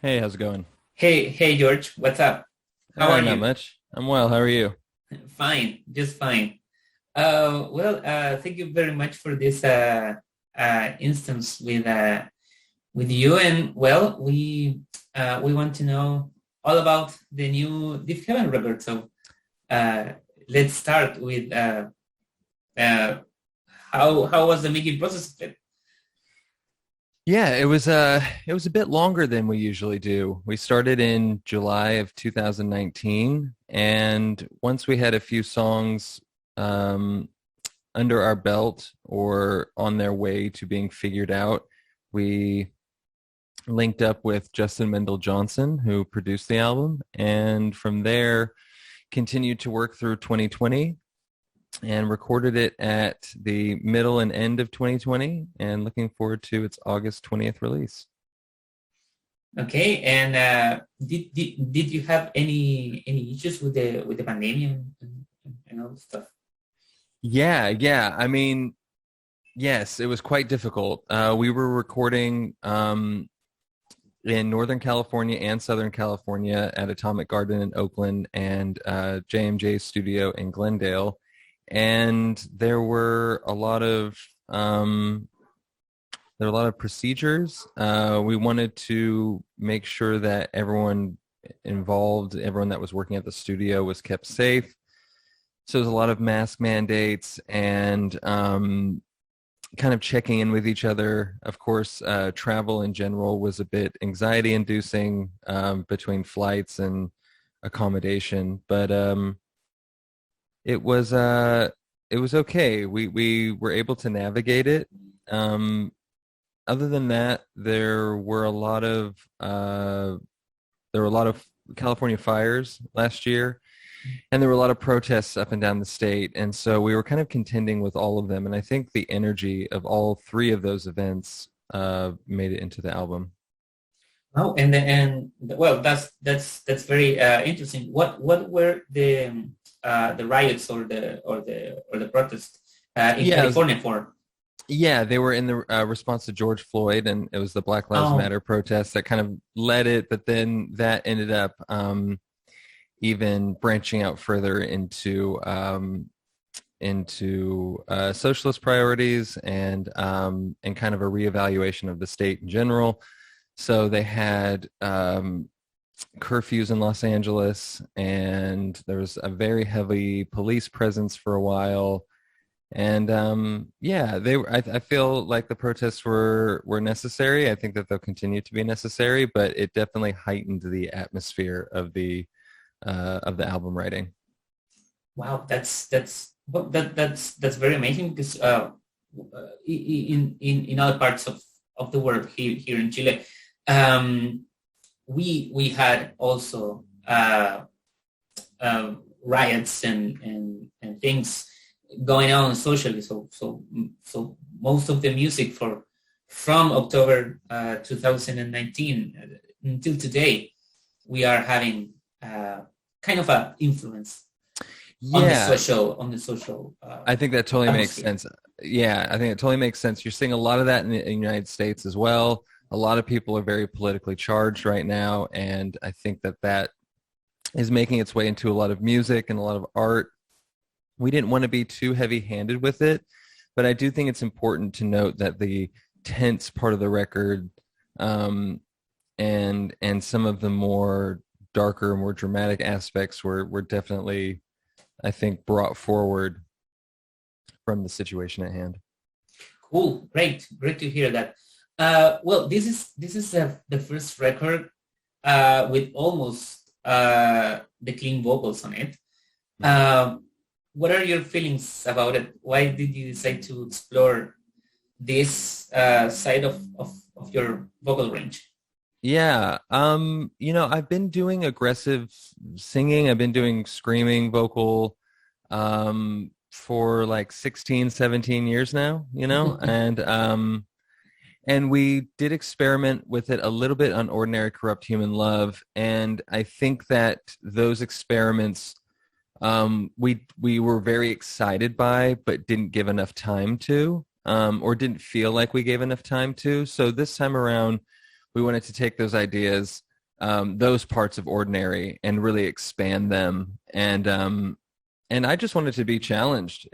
Hey, how's it going? Hey, George, what's up? How are Not you? much. I'm well. How are you? Fine, just fine. Thank you very much for this instance with you. And we want to know all about the new Deafheaven record. So uh, let's start with uh, how was the making process of it? Yeah, it was a bit longer than we usually do. We started in July of 2019, and once we had a few songs um, under our belt or on their way to being figured out, we linked up with Justin Mendel Johnson, who produced the album, and from there continued to work through 2020 and recorded it at the middle and end of 2020 and looking forward to its August 20th release. Okay, and did you have any issues with the pandemic and all this stuff? Yeah. I mean, yes, it was quite difficult. We were recording in Northern California and Southern California at Atomic Garden in Oakland and JMJ Studio in Glendale. And there were a lot of procedures. We wanted to make sure that everyone involved, everyone that was working at the studio was kept safe. So there's a lot of mask mandates and kind of checking in with each other. Of course, travel in general was a bit anxiety inducing between flights and accommodation, but it was uh, it was okay. We were able to navigate it. Um, Other than that, there were a lot of California fires last year, and there were a lot of protests up and down the state, and so we were kind of contending with all of them. And I think the energy of all three of those events made it into the album. Oh, well, that's very interesting. What were the riots or the protests in Yeah, California for? yeah, they were in the response to George Floyd, and it was the Black Lives Oh, Matter protest that kind of led it. But then that ended up even branching out further into socialist priorities and kind of a reevaluation of the state in general. So they had curfews in Los Angeles, and there was a very heavy police presence for a while. And yeah, I feel like the protests were necessary. I think that they'll continue to be necessary, but it definitely heightened the atmosphere of the album writing. wow, that's very amazing because in other parts of the world here in Chile, um, we had also riots and things going on socially. So most of the music from October 2019 until today, we are having kind of an influence Yeah, on the social I think that totally makes atmosphere. sense. Yeah, I think it totally makes sense. You're seeing a lot of that in the United States as well. A lot of people are very politically charged right now, and I think that that is making its way into a lot of music and a lot of art. We didn't want to be too heavy-handed with it, but I do think it's important to note that the tense part of the record um, and some of the more darker, more dramatic aspects were definitely, I think, brought forward from the situation at hand. Cool, great to hear that. Well, this is the first record with almost the clean vocals on it. Uh, what are your feelings about it? Why did you decide to explore this side of your vocal range? Yeah, I've been doing aggressive singing. I've been doing screaming vocal for like 16, 17 years now, and we did experiment with it a little bit on Ordinary Corrupt Human Love, and I think that those experiments we were very excited by, but didn't give enough time to, or didn't feel like we gave enough time to. So this time around, we wanted to take those ideas, those parts of Ordinary and really expand them. And I just wanted to be challenged.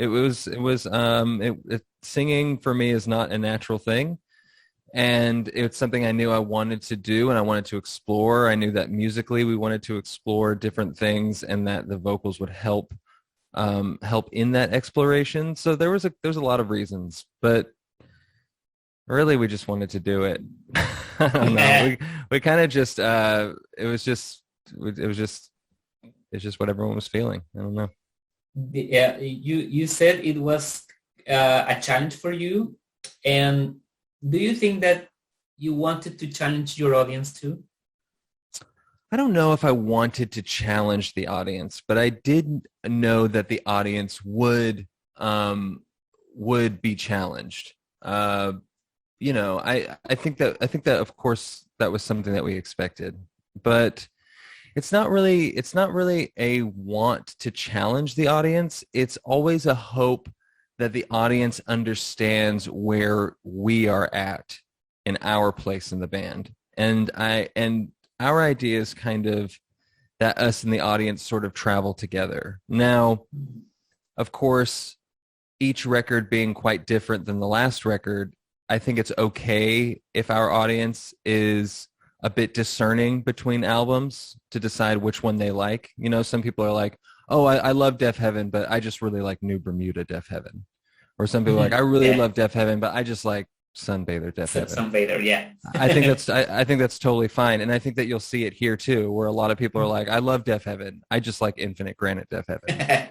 Singing for me is not a natural thing. And it's something I knew I wanted to do and I wanted to explore. I knew that musically we wanted to explore different things and that the vocals would help in that exploration. So there was a lot of reasons, but really we just wanted to do it. I don't know. We kind of just, it's just what everyone was feeling. I don't know. Yeah, you said it was a challenge for you, and do you think that you wanted to challenge your audience too? I don't know if I wanted to challenge the audience, but I did know that the audience would be challenged. I think that of course that was something that we expected, but it's not really a want to challenge the audience. It's always a hope that the audience understands where we are at in our place in the band. And our idea is kind of that us and the audience sort of travel together. Now, of course, each record being quite different than the last record, I think it's okay if our audience is a bit discerning between albums to decide which one they like. You know, some people are like, oh, I love Deafheaven, but I just really like New Bermuda Deafheaven. Or some people are like, I really love Deafheaven, but I just like Sunbather Deafheaven. Sunbather, yeah. I think that's totally fine. And I think that you'll see it here too, where a lot of people are like, I love Deafheaven. I just like Infinite Granite Deafheaven.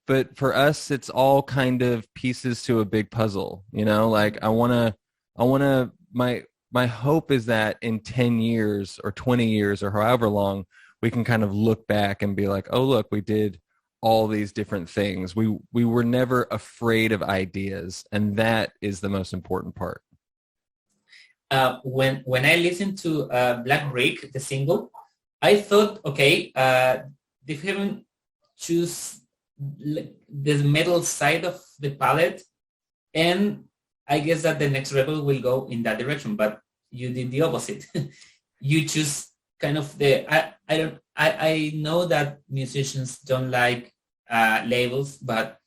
But for us, it's all kind of pieces to a big puzzle. You know, like my hope is that in 10 years or 20 years or however long, we can kind of look back and be like, oh, look, we did all these different things. We were never afraid of ideas. And that is the most important part. When I listened to Black Brick, the single, I thought, okay, Deafheaven choose the metal side of the palette, and I guess that the next record will go in that direction, but you did the opposite. You choose kind of I know that musicians don't like labels, but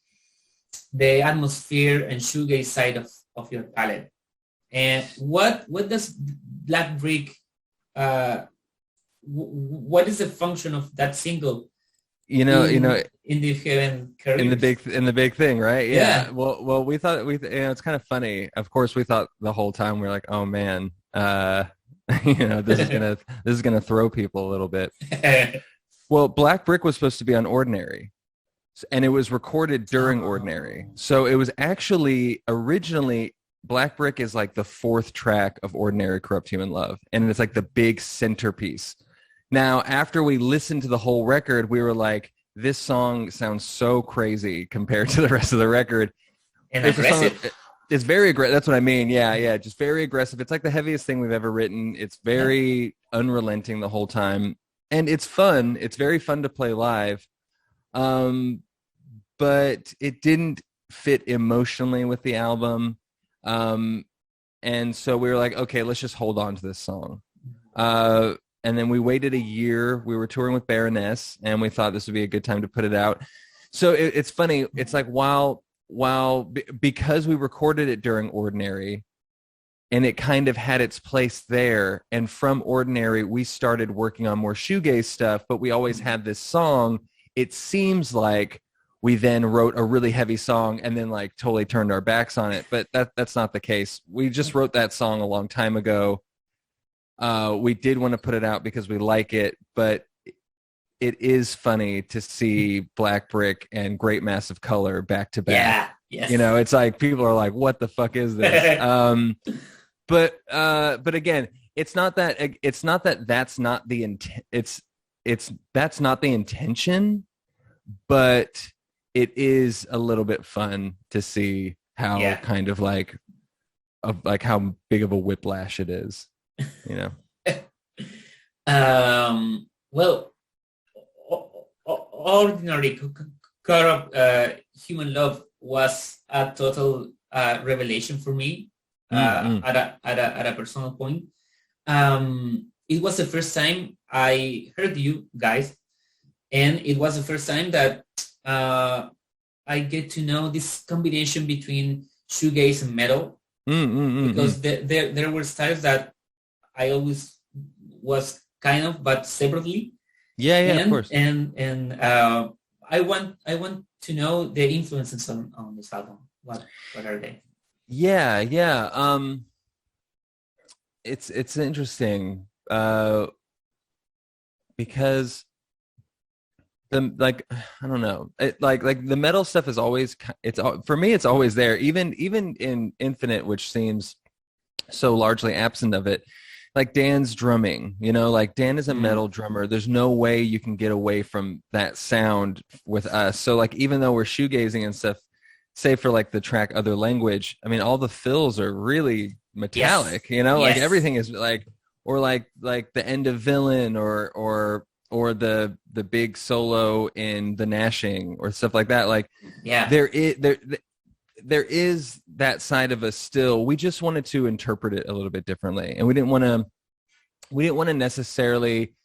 the atmosphere and shoegaze side of your palette. And what does Black Brick, what is the function of that single? In Deafheaven career? in the big thing, right? Yeah. Well, we thought it's kind of funny. Of course, we thought the whole time we were like, oh man, this is gonna throw people a little bit. Well, Black Brick was supposed to be on Ordinary, and it was recorded during Ordinary. So it was actually originally Black Brick is like the fourth track of Ordinary Corrupt Human Love, and it's like the big centerpiece. Now, after we listened to the whole record, we were like, this song sounds so crazy compared to the rest of the record. And aggressive. It's very aggressive. That's what I mean. Yeah. Just very aggressive. It's like the heaviest thing we've ever written. It's very unrelenting the whole time. And it's fun. It's very fun to play live. But it didn't fit emotionally with the album. And so we were like, okay, let's just hold on to this song. And then we waited a year. We were touring with Baroness, and we thought this would be a good time to put it out. So it's funny. It's like because we recorded it during Ordinary, and it kind of had its place there. And from Ordinary, we started working on more shoegaze stuff, but we always had this song. It seems like we then wrote a really heavy song and then like totally turned our backs on it. But that's not the case. We just wrote that song a long time ago. We did want to put it out because we like it, but it is funny to see Black Brick and Great Massive Color back to back. Yeah, yes. You know, it's like people are like, "What the fuck is this?" But again, it's not that that's not the intent. That's not the intention, but it is a little bit fun to see how kind of like how big of a whiplash it is. You know. Well, Ordinary Corrupt Human Love was a total revelation for me at a personal point. it was the first time I heard you guys, and it was the first time that I get to know this combination between shoegaze and metal, because there were styles that I always was kind of, but separately. Of course. And I want to know the influences on this album. What are they? It's interesting because I don't know, like the metal stuff is always, it's for me, it's always there, even in Infinite, which seems so largely absent of it. Like Dan's drumming, like Dan is a metal drummer. There's no way you can get away from that sound with us. So like, even though we're shoegazing and stuff, save for like the track Other Language, I mean, all the fills are really metallic, like everything is like, or like the end of Villain or the big solo in The Gnashing or stuff like that. Like, there is that side of us still. We just wanted to interpret it a little bit differently, and we didn't want to necessarily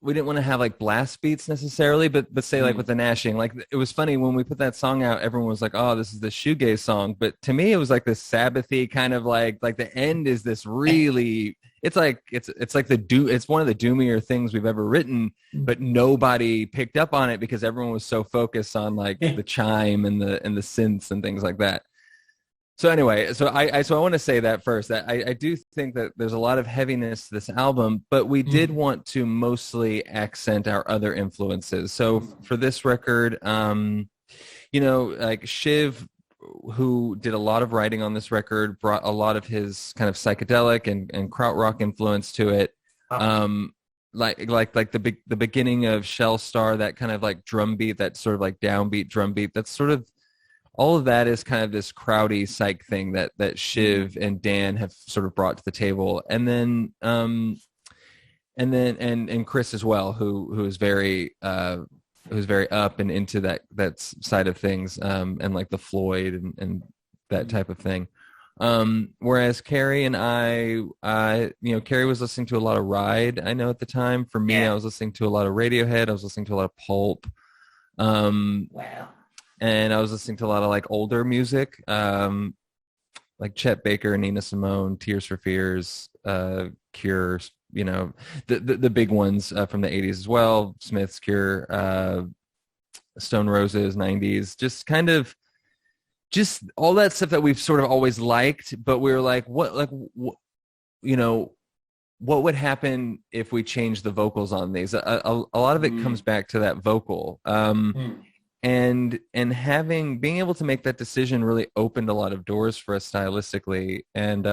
we didn't want to have like blast beats necessarily, but say like with The Gnashing, like it was funny when we put that song out, everyone was like, oh, this is the shoegaze song, but to me it was like this Sabbathy kind of like the end is this really, it's like it's one of the doomier things we've ever written, but nobody picked up on it because everyone was so focused on like the chime and the synths and things like that. So anyway, so I want to say that first, that I do think that there's a lot of heaviness to this album, but we did want to mostly accent our other influences. So for this record, like Shiv, who did a lot of writing on this record, brought a lot of his kind of psychedelic and krautrock influence to it. Like the beginning of Shell Star, that kind of like drum beat, that sort of like downbeat drum beat, that's sort of, all of that is kind of this crowdy psych thing that Shiv and Dan have sort of brought to the table, and then Chris as well, who is very up and into that side of things, and like the Floyd and that type of thing. Whereas Carrie and I, Carrie was listening to a lot of Ride, I know at the time. For me, I was listening to a lot of Radiohead. I was listening to a lot of Pulp. Wow. And I was listening to a lot of like older music, like Chet Baker, Nina Simone, Tears for Fears, Cure, the big ones from the 80s as well, Smiths, Cure, Stone Roses, 90s, just kind of just all that stuff that we've sort of always liked, but we were like, what would happen if we changed the vocals on these? A lot of it comes back to that vocal. And being able to make that decision really opened a lot of doors for us stylistically, and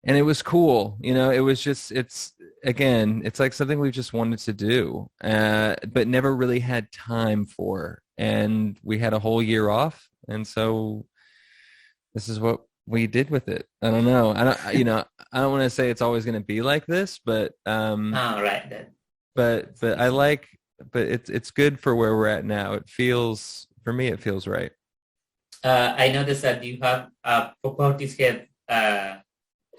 it was cool. It was just, it's like something we just wanted to do, but never really had time for, and we had a whole year off, and so this is what we did with it. I don't know. I don't want to say it's always going to be like this, but right then. But I like. But it's good for where we're at now. It feels right. I noticed that you have a Pop Artist Head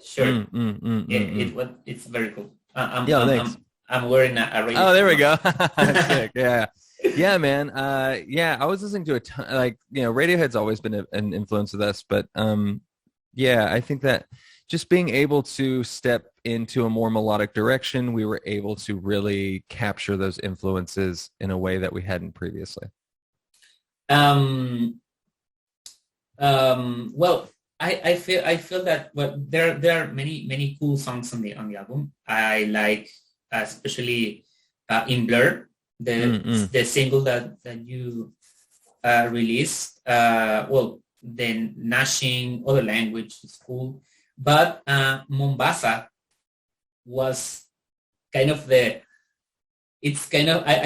shirt. It's very cool. Thanks. I'm wearing a radio. Oh, there we go. Sick. Yeah, man. I was listening to a ton, like, Radiohead's always been an influence with us, but I think that just being able to step into a more melodic direction, we were able to really capture those influences in a way that we hadn't previously. Well, I feel that there are many cool songs on the album. I like especially In Blur, the single that you released. Then Gnashing, Other Language is cool. But Mombasa was kind of I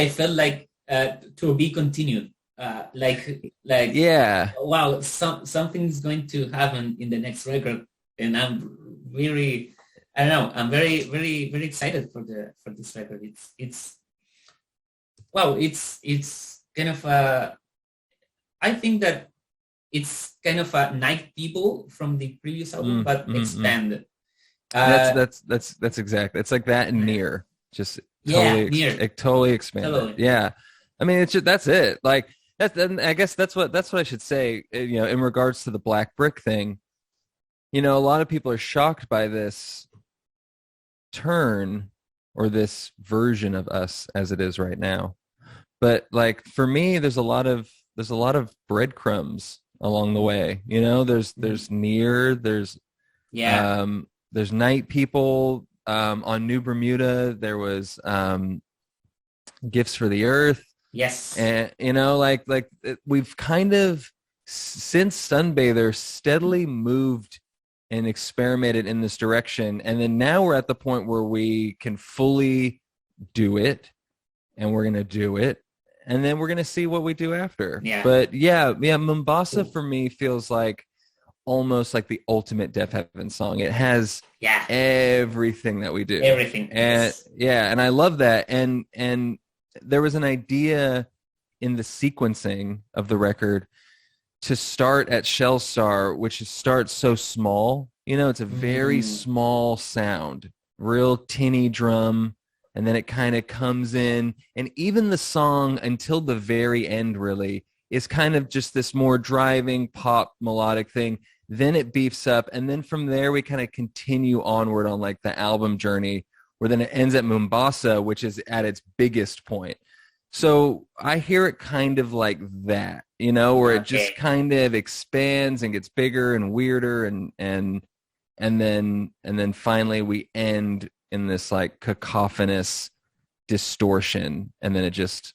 felt like to be continued. Wow, something's going to happen in the next record, and I'm really, I don't know, I'm very, very, very excited for this record. It's kind of I think that it's kind of a Night People from the previous album, but expanded. That's exactly. It's like that and Near, just totally expanded. Totally. Yeah, I mean, it's just, that's it. Like then I guess that's what I should say. You know, in regards to the Black Brick thing, you know, a lot of people are shocked by this turn or this version of us as it is right now. But like for me, there's a lot of breadcrumbs along the way. You know, there's Near, there's Night People. On New Bermuda, there was Gifts for the Earth. Yes. And, you know, like we've kind of, since Sunbather, steadily moved and experimented in this direction. And then now we're at the point where we can fully do it, and we're going to do it. And then we're going to see what we do after. Yeah. But yeah, Mombasa for me feels like almost like the ultimate Deafheaven song. It has everything that we do. Everything. And and I love that. And there was an idea in the sequencing of the record to start at Shell Star, which starts so small. You know, it's a very small sound, real tinny drum, and then it kind of comes in. And even the song until the very end really is kind of just this more driving pop melodic thing. Then it beefs up, and then from there we kind of continue onward on like the album journey, where then it ends at Mombasa, which is at its biggest point. So I hear it kind of like that, you know, where it just kind of expands and gets bigger and weirder, and then finally we end in this like cacophonous distortion, and then it just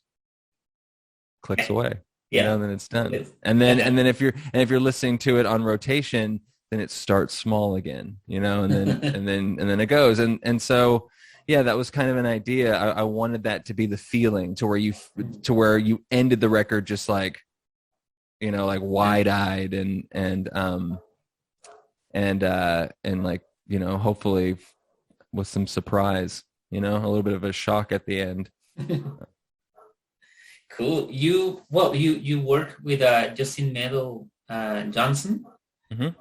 clicks away. You know, and then it's done. And then if you're listening to it on rotation, then it starts small again, you know, and then and then it goes. And so yeah, that was kind of an idea. I wanted that to be the feeling to where you ended the record just like, you know, like wide-eyed and like, you know, hopefully with some surprise, you know, a little bit of a shock at the end. Cool. You work with Justin Meadow Johnson,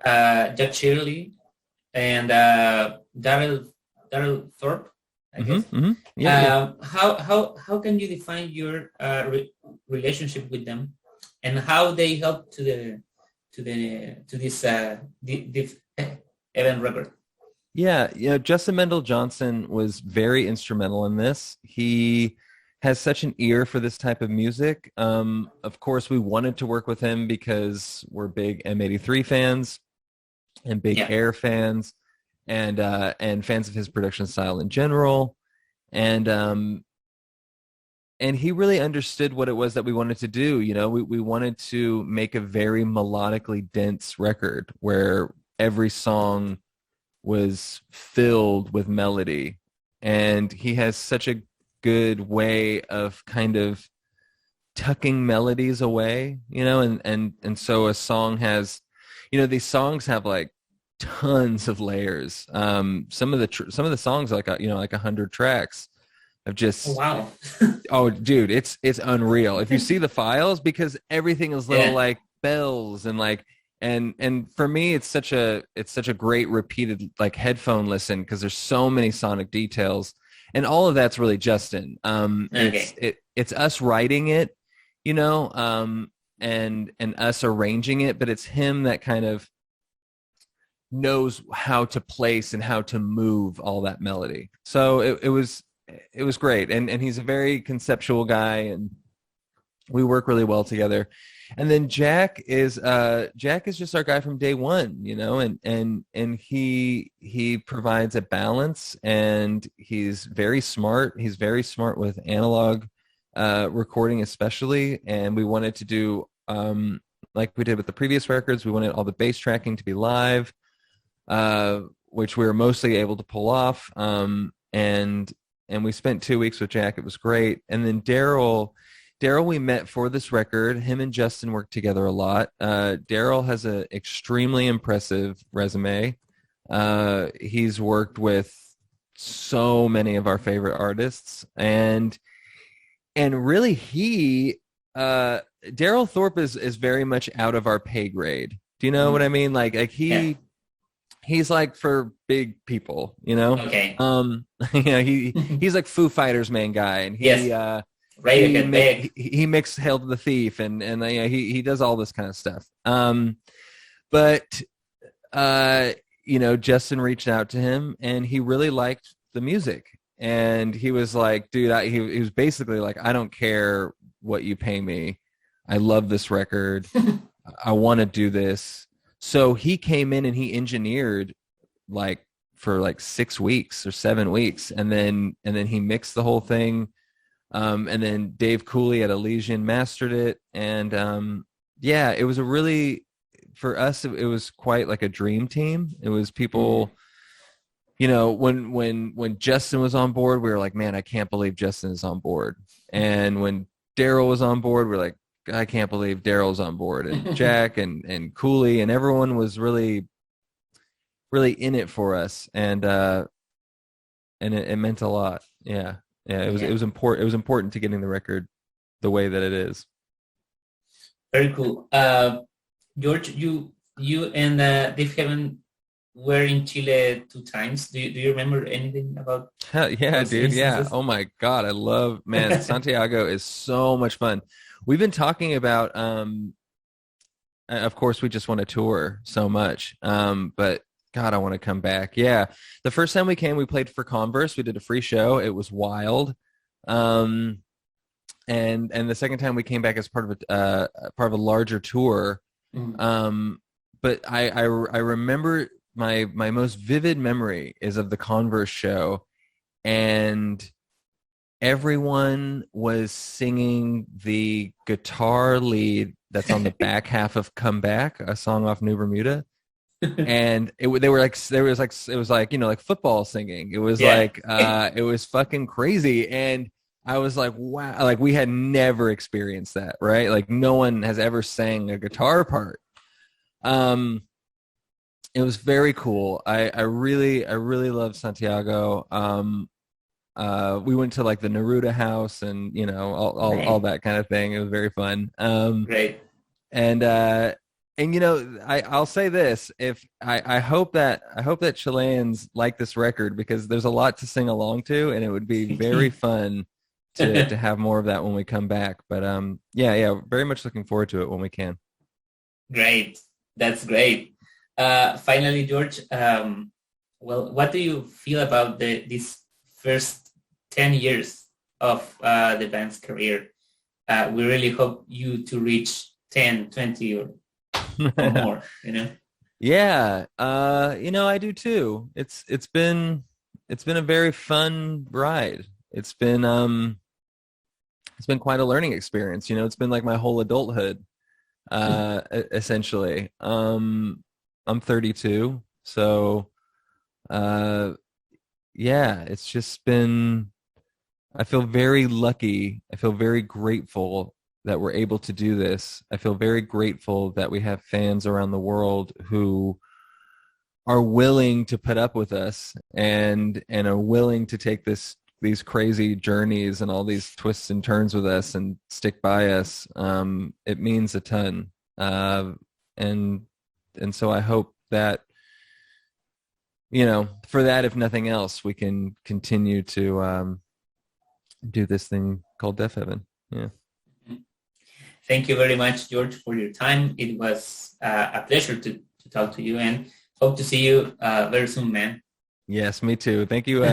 Jack Shirley, and Daryl Thorpe, I guess. How can you define your relationship with them, and how they help to this Deafheaven record? Yeah, you know, Justin Meadow Johnson was very instrumental in this. He has such an ear for this type of music. Of course, we wanted to work with him because we're big M83 fans and big Air fans, and fans of his production style in general. And he really understood what it was that we wanted to do. You know, we wanted to make a very melodically dense record where every song was filled with melody. And he has such a good way of kind of tucking melodies away, you know, and so a song has, you know, these songs have like tons of layers. Some of the songs are like you know, like 100 tracks of just oh dude, it's unreal if you see the files, because everything is little like bells and like and for me it's such a great repeated like headphone listen, because there's so many sonic details. And all of that's really Justin. It's us writing it, you know, and us arranging it, but it's him that kind of knows how to place and how to move all that melody. So it was great, and he's a very conceptual guy, and we work really well together. And then Jack is just our guy from day one, you know, and he provides a balance, and he's very smart. He's very smart with analog recording especially, and we wanted to do like we did with the previous records. We wanted all the bass tracking to be live, which we were mostly able to pull off. And we spent 2 weeks with Jack. It was great. And then Daryl we met for this record. Him and Justin worked together a lot. Daryl has an extremely impressive resume. He's worked with so many of our favorite artists, and really he Daryl Thorpe is very much out of our pay grade. Do you know what I mean? Like he's like for big people, you know? Okay. He's like Foo Fighters main guy, and he mixed Hail to the Thief, and he does all this kind of stuff. But Justin reached out to him, and he really liked the music, and he was like, dude, he was basically like, I don't care what you pay me. I love this record. I want to do this. So he came in and he engineered for 6 weeks or 7 weeks. And then he mixed the whole thing. And then Dave Cooley at Elysian mastered it. And it was for us, it was quite like a dream team. It was people, when Justin was on board, we were like, man, I can't believe Justin is on board. And when Daryl was on board, we're like, I can't believe Daryl's on board, and Jack and Cooley, and everyone was really, really in it for us, and it meant a lot. Yeah. It was important. It was important to getting the record the way that it is. Very cool. George, you and Deafheaven were in Chile 2 times. Do you remember anything about? Yeah, dude. Instances? Yeah. Oh my God, I love, man. Santiago is so much fun. We've been talking about, of course, we just want to tour so much, but God, I want to come back. Yeah. The first time we came, we played for Converse. We did a free show. It was wild. And the second time we came back as part of a larger tour. But I remember my most vivid memory is of the Converse show, and everyone was singing the guitar lead that's on the back half of Come Back, a song off New Bermuda. And it was like football singing. It was it was fucking crazy. And I was like, wow, like we had never experienced that, right? Like no one has ever sang a guitar part. It was very cool. I really love Santiago. We went to like the Neruda house and all that kind of thing. It was very fun. Great. And I'll say this: if I hope that Chileans like this record, because there's a lot to sing along to, and it would be very fun to have more of that when we come back. But very much looking forward to it when we can. Great, that's great. Finally, George, what do you feel about this first 10 years of the band's career? We really hope you to reach 10, 20 or more, Yeah. I do too. It's been a very fun ride. It's been quite a learning experience. It's been like my whole adulthood, essentially. I'm 32. So, it's just been, I feel very lucky. I feel very grateful that we're able to do this. I feel very grateful that we have fans around the world who are willing to put up with us and are willing to take these crazy journeys and all these twists and turns with us and stick by us. It means a ton. And so I hope that, for that, if nothing else, we can continue to do this thing called Deafheaven. Yeah. Thank you very much, George, for your time. It was a pleasure to talk to you, and hope to see you very soon, man. Yes, me too. Thank you.